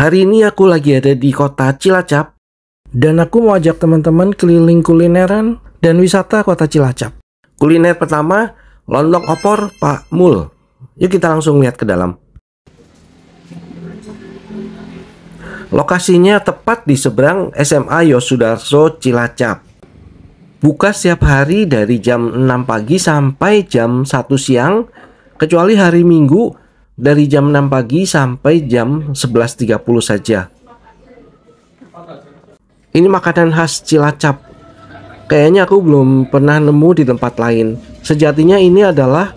Hari ini aku lagi ada di kota Cilacap dan aku mau ajak teman-teman keliling kulineran dan wisata kota Cilacap. Kuliner pertama, lontong opor Pak Mul. Yuk kita langsung lihat ke dalam. Lokasinya tepat di seberang SMA Yosudarso Cilacap. Buka setiap hari dari jam 6 pagi sampai jam 1 siang, kecuali hari Minggu dari jam 6 pagi sampai jam 11.30 saja. Ini makanan khas Cilacap. Kayaknya aku belum pernah nemu di tempat lain. Sejatinya ini adalah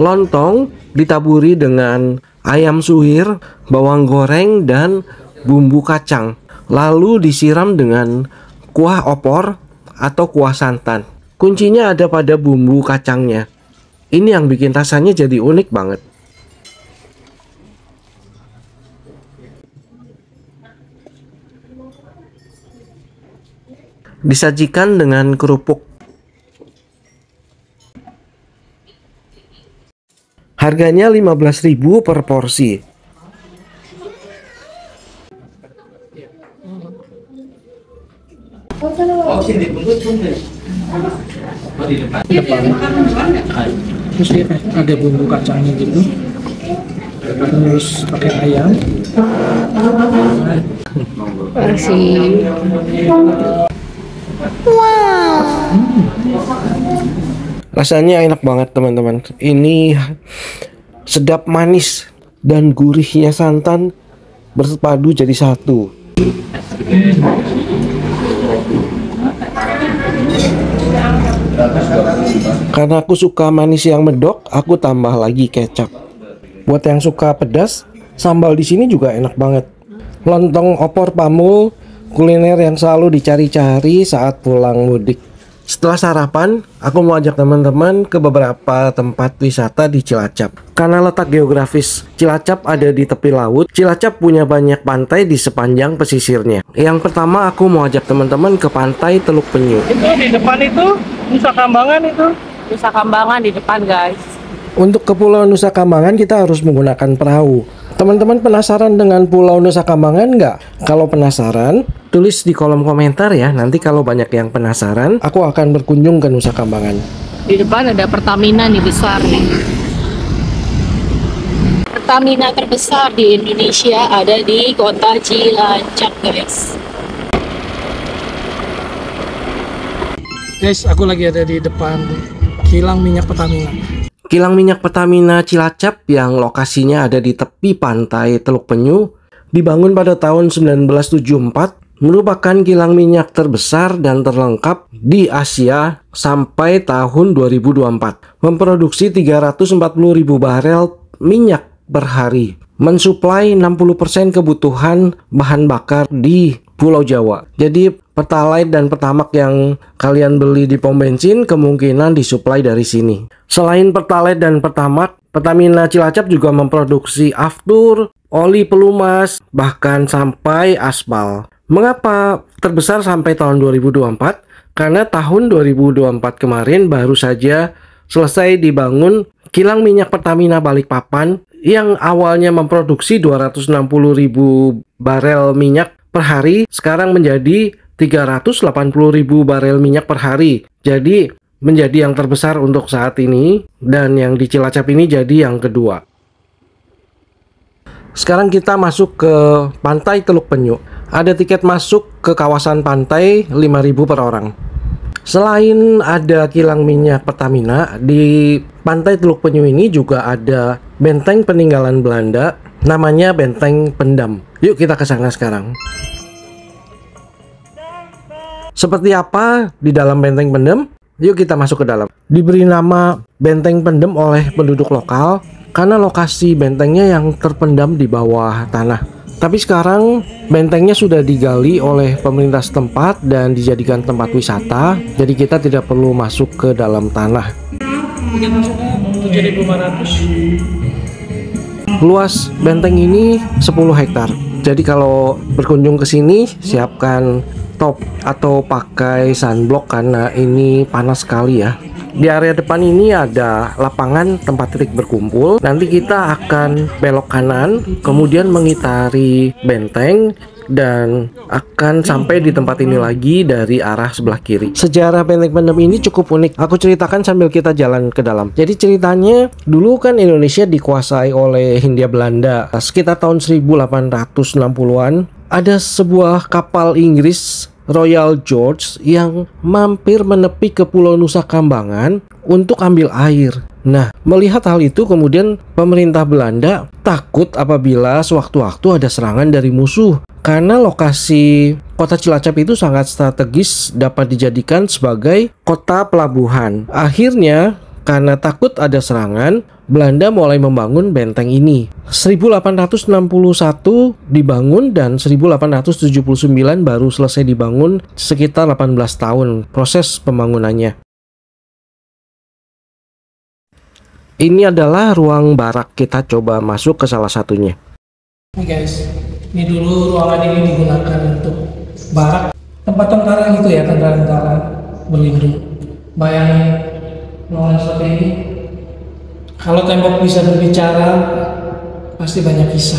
lontong ditaburi dengan ayam suwir, bawang goreng, dan bumbu kacang. Lalu disiram dengan kuah opor atau kuah santan. Kuncinya ada pada bumbu kacangnya. Ini yang bikin rasanya jadi unik banget. Disajikan dengan kerupuk. Harganya 15.000 per porsi. Terus ada bumbu kacangnya gitu, terus pakai ayam. Masih. Rasanya enak banget teman-teman. Ini sedap manis dan gurihnya santan bersepadu jadi satu. Karena aku suka manis yang medok, aku tambah lagi kecap. Buat yang suka pedas, sambal di sini juga enak banget. Lontong opor Pak Mul, kuliner yang selalu dicari-cari saat pulang mudik. Setelah sarapan, aku mau ajak teman-teman ke beberapa tempat wisata di Cilacap. Karena letak geografis Cilacap ada di tepi laut, Cilacap punya banyak pantai di sepanjang pesisirnya. Yang pertama aku mau ajak teman-teman ke pantai Teluk Penyu. Itu di depan itu Nusa Kambangan itu. Nusa Kambangan di depan, guys. Untuk ke Pulau Nusa Kambangan kita harus menggunakan perahu. Teman-teman penasaran dengan Pulau Nusa Kambangan nggak? Kalau penasaran, tulis di kolom komentar ya. Nanti kalau banyak yang penasaran, aku akan berkunjung ke Nusa Kambangan. Di depan ada Pertamina nih, besar nih. Pertamina terbesar di Indonesia ada di kota Cilacap, guys. Guys, aku lagi ada di depan kilang minyak Pertamina. Kilang minyak Pertamina Cilacap yang lokasinya ada di tepi pantai Teluk Penyu dibangun pada tahun 1974, merupakan kilang minyak terbesar dan terlengkap di Asia sampai tahun 2024. Memproduksi 340.000 barel minyak per hari, mensuplai 60% kebutuhan bahan bakar di Pulau Jawa. Jadi Pertalite dan Pertamax yang kalian beli di pom bensin kemungkinan disuplai dari sini. Selain Pertalite dan Pertamax, Pertamina Cilacap juga memproduksi aftur, oli pelumas, bahkan sampai aspal. Mengapa terbesar sampai tahun 2024? Karena tahun 2024 kemarin baru saja selesai dibangun kilang minyak Pertamina Balikpapan yang awalnya memproduksi 260.000 barel minyak per hari, sekarang menjadi 380.000 barel minyak per hari. Jadi menjadi yang terbesar untuk saat ini, dan yang di Cilacap ini jadi yang kedua. Sekarang kita masuk ke pantai Teluk Penyu. Ada tiket masuk ke kawasan pantai 5.000 per orang. Selain ada kilang minyak Pertamina, di pantai Teluk Penyu ini juga ada benteng peninggalan Belanda, namanya Benteng Pendam. Yuk kita ke sana sekarang. Seperti apa di dalam Benteng Pendem? Yuk kita masuk ke dalam. Diberi nama Benteng Pendem oleh penduduk lokal karena lokasi bentengnya yang terpendam di bawah tanah. Tapi sekarang bentengnya sudah digali oleh pemerintah setempat dan dijadikan tempat wisata. Jadi kita tidak perlu masuk ke dalam tanah. Tiket masuknya 7.500. Luas benteng ini 10 hektar. Jadi kalau berkunjung ke sini, siapkan top atau pakai sunblock karena ini panas sekali ya. Di area depan ini ada lapangan tempat titik berkumpul. Nanti kita akan belok kanan, kemudian mengitari benteng dan akan sampai di tempat ini lagi dari arah sebelah kiri. Sejarah Benteng Pendem ini cukup unik. Aku ceritakan sambil kita jalan ke dalam. Jadi ceritanya dulu kan Indonesia dikuasai oleh Hindia Belanda. Sekitar tahun 1860-an ada sebuah kapal Inggris Royal George yang mampir menepi ke Pulau Nusa Kambangan untuk ambil air. Nah, melihat hal itu kemudian pemerintah Belanda takut apabila sewaktu-waktu ada serangan dari musuh. Karena lokasi kota Cilacap itu sangat strategis, dapat dijadikan sebagai kota pelabuhan. Akhirnya, karena takut ada serangan, Belanda mulai membangun benteng ini. 1861 dibangun dan 1879 baru selesai dibangun, sekitar 18 tahun proses pembangunannya. Ini adalah ruang barak, kita coba masuk ke salah satunya. Ini guys, ini dulu ruangan ini digunakan untuk barak, tempat tentara gitu ya, tentara-tentara berlindung. Bayangin ruangan seperti ini. Kalau tembok bisa berbicara, pasti banyak kisah.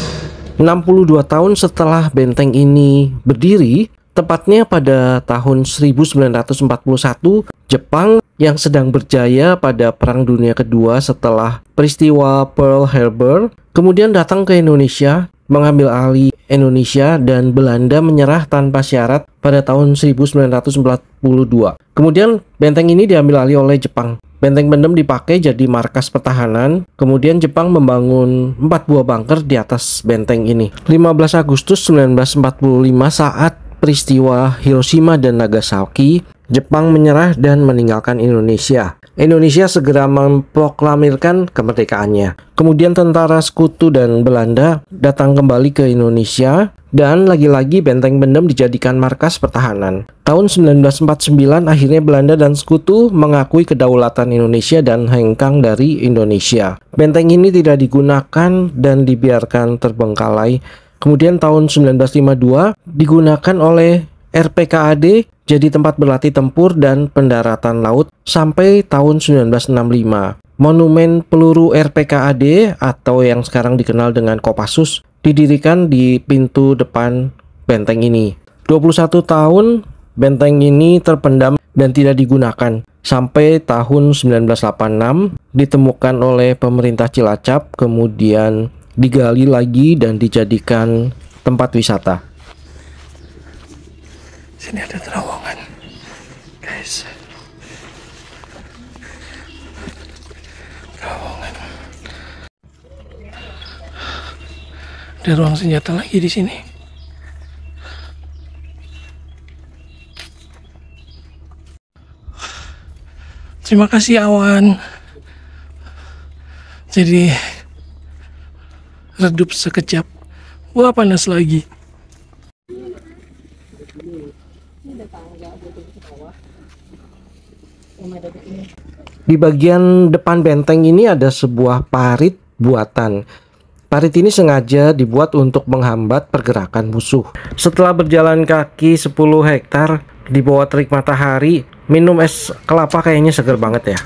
62 tahun setelah benteng ini berdiri, tepatnya pada tahun 1941, Jepang yang sedang berjaya pada Perang Dunia Kedua setelah peristiwa Pearl Harbor, kemudian datang ke Indonesia, mengambil alih Indonesia, dan Belanda menyerah tanpa syarat pada tahun 1942. Kemudian benteng ini diambil alih oleh Jepang. Benteng Pendem dipakai jadi markas pertahanan. Kemudian Jepang membangun 4 buah bunker di atas benteng ini. 15 Agustus 1945 saat peristiwa Hiroshima dan Nagasaki, Jepang menyerah dan meninggalkan Indonesia. Indonesia segera memproklamirkan kemerdekaannya. Kemudian tentara sekutu dan Belanda datang kembali ke Indonesia dan lagi-lagi benteng Pendem dijadikan markas pertahanan. Tahun 1949 akhirnya Belanda dan sekutu mengakui kedaulatan Indonesia dan hengkang dari Indonesia. Benteng ini tidak digunakan dan dibiarkan terbengkalai. Kemudian tahun 1952 digunakan oleh RPKAD jadi tempat berlatih tempur dan pendaratan laut sampai tahun 1965. Monumen peluru RPKAD atau yang sekarang dikenal dengan Kopassus didirikan di pintu depan benteng ini. 21 tahun benteng ini terpendam dan tidak digunakan sampai tahun 1986 ditemukan oleh pemerintah Cilacap, kemudian digali lagi dan dijadikan tempat wisata. Sini ada terowongan, guys. Terowongan. Ada ruang senjata lagi di sini. Terima kasih awan. Jadi redup sekejap. Wah, panas lagi. Di bagian depan benteng ini ada sebuah parit buatan. Parit ini sengaja dibuat untuk menghambat pergerakan musuh. Setelah berjalan kaki 10 hektar di bawah terik matahari, minum es kelapa kayaknya seger banget ya.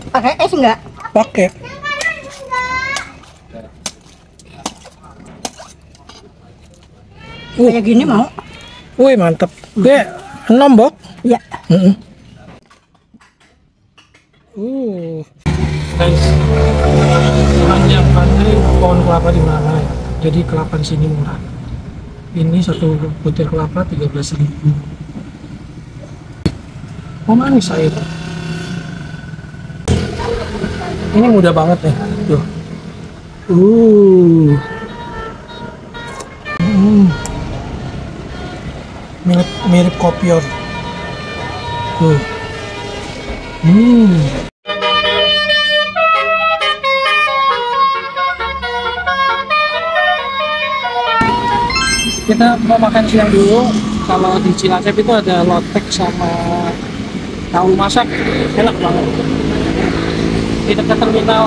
Pakai es enggak? Pakai. Kayak gini mau? Wih, mantap. Gue 6 bok. Ya. Guys, sepanjang pantai pohon kelapa di mana? Jadi kelapa di sini murah. Ini satu butir kelapa 13.000. Oh, manis air. Ini mudah banget nih. Tuh. Mirip kopior. Tuh. Kita mau makan siang dulu. Kalau di Cilacap itu ada lotek sama tahu masak, enak banget. Di dekat terminal,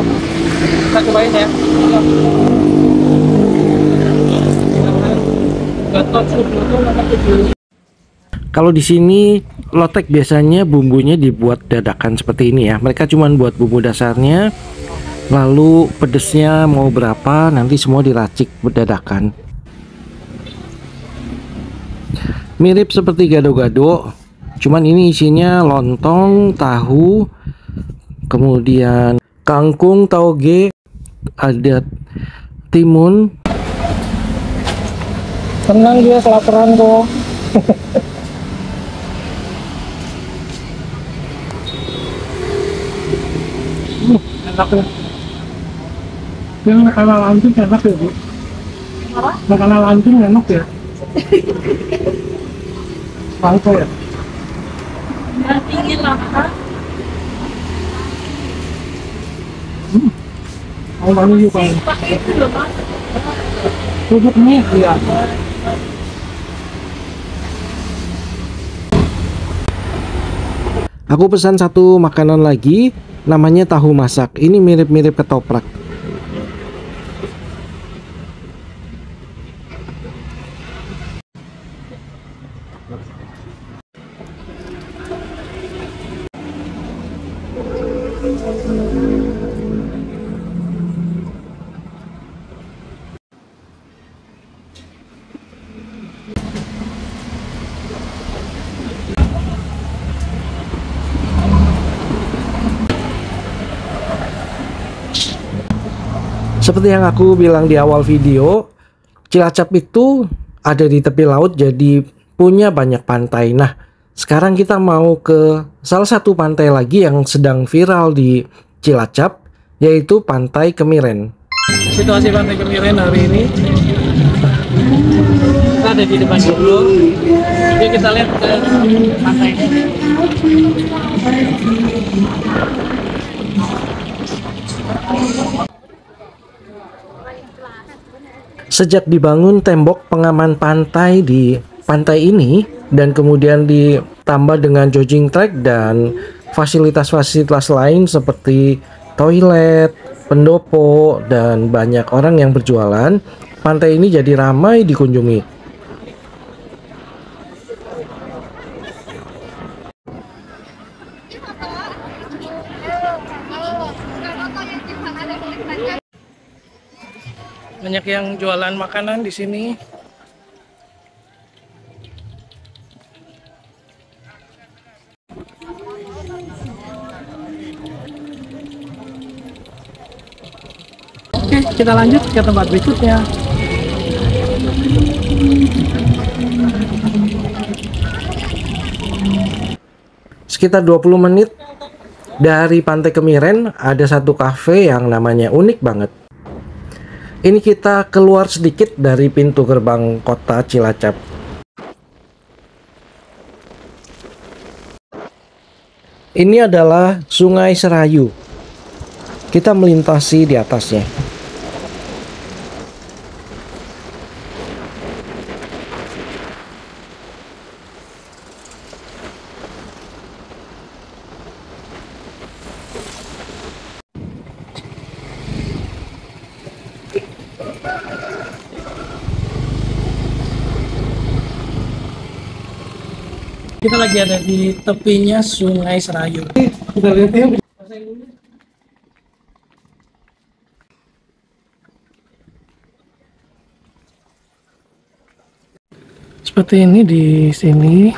kita cobain ya. Kalau di sini lotek biasanya bumbunya dibuat dadakan seperti ini ya. Mereka cuma buat bumbu dasarnya, lalu pedesnya mau berapa nanti semua diracik dadakan. Mirip seperti gado-gado, cuman ini isinya lontong, tahu, kemudian kangkung, tauge, ada timun. Tenang, dia kelaparan kok. Enak ya. Yang makanan lancing enak ya, Bu? Makanan lancing enak ya? Mangko ya? Dingin lah, Kak. Mau mana juga? Duduk nih, iya. Aku pesan satu makanan lagi, namanya tahu masak. Ini mirip-mirip ketoprak. Seperti yang aku bilang di awal video, Cilacap itu ada di tepi laut, jadi punya banyak pantai. Nah, sekarang kita mau ke salah satu pantai lagi yang sedang viral di Cilacap, yaitu Pantai Kemiren. Situasi Pantai Kemiren hari ini, kita ada di depan dulu. Jadi kita lihat ke pantai. Sejak dibangun tembok pengaman pantai di pantai ini dan kemudian ditambah dengan jogging track dan fasilitas-fasilitas lain seperti toilet, pendopo, dan banyak orang yang berjualan, pantai ini jadi ramai dikunjungi. Banyak yang jualan makanan di sini. Oke, kita lanjut ke tempat berikutnya. Sekitar 20 menit dari Pantai Kemiren ada satu kafe yang namanya unik banget. Ini kita keluar sedikit dari pintu gerbang kota Cilacap. Ini adalah Sungai Serayu. Kita melintasi di atasnya. Kita lagi ada di tepinya Sungai Serayu. Kita lihat ya. Seperti ini, di sini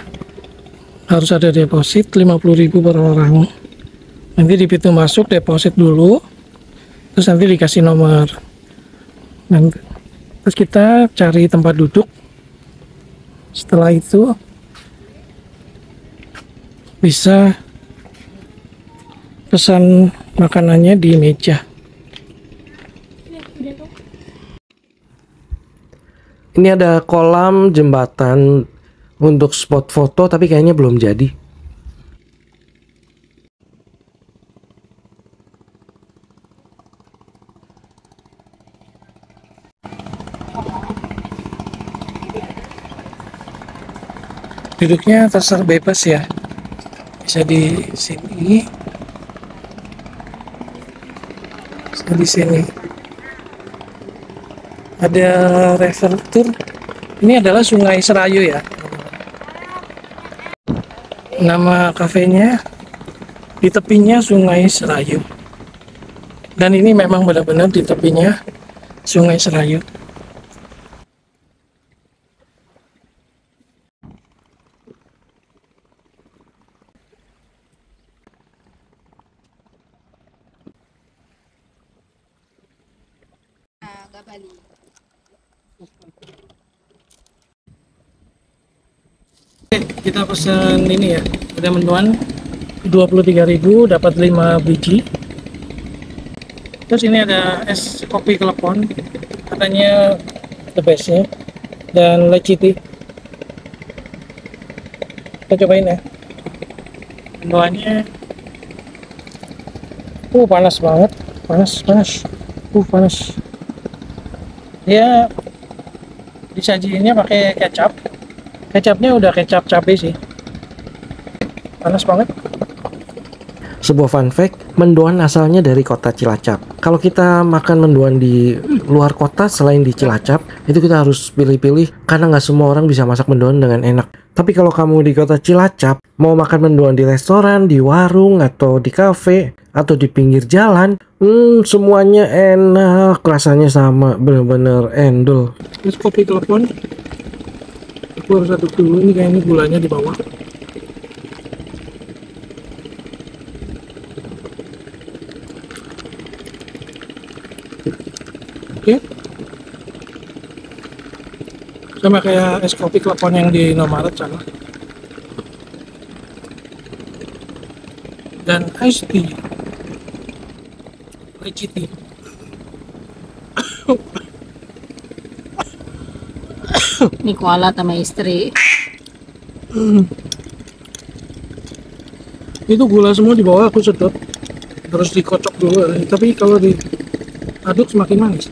harus ada deposit 50.000 per orang. Nanti di pintu masuk deposit dulu, terus nanti dikasih nomor. Terus kita cari tempat duduk. Setelah itu bisa pesan makanannya di meja. Ini ada kolam jembatan untuk spot foto, tapi kayaknya belum jadi. Duduknya terserah bebas ya. Bisa di sini, bisa di sini. Ada reflector Ini adalah Sungai Serayu ya. Nama kafenya, di tepinya Sungai Serayu. Dan ini memang benar-benar di tepinya Sungai Serayu. Kita pesan ini ya, ada mendoan 23.000 dapat 5 biji. Terus ini ada es kopi klepon, katanya the bestnya, dan leci tea. Kita cobain ya. Mendoannya panas banget, panas. Panas. Dia disajiinnya pakai kecap. Kecapnya udah kecap cabai sih. Panas banget. Sebuah fun fact, mendoan asalnya dari kota Cilacap. Kalau kita makan mendoan di luar kota selain di Cilacap, itu kita harus pilih-pilih karena nggak semua orang bisa masak mendoan dengan enak. Tapi kalau kamu di kota Cilacap, mau makan mendoan di restoran, di warung, atau di kafe, atau di pinggir jalan, semuanya enak, rasanya sama, bener-bener endul. Es kopi telepon. Aku harus aduk dulu, ini kayaknya gulanya di bawah. Oke. Sama kayak es kopi klepon yang di Indomaret sana. Dan ice tea. Leci tea. Ini kualat sama istri. Itu gula semua di bawah, aku sedot. Terus dikocok dulu. Tapi kalau diaduk semakin manis.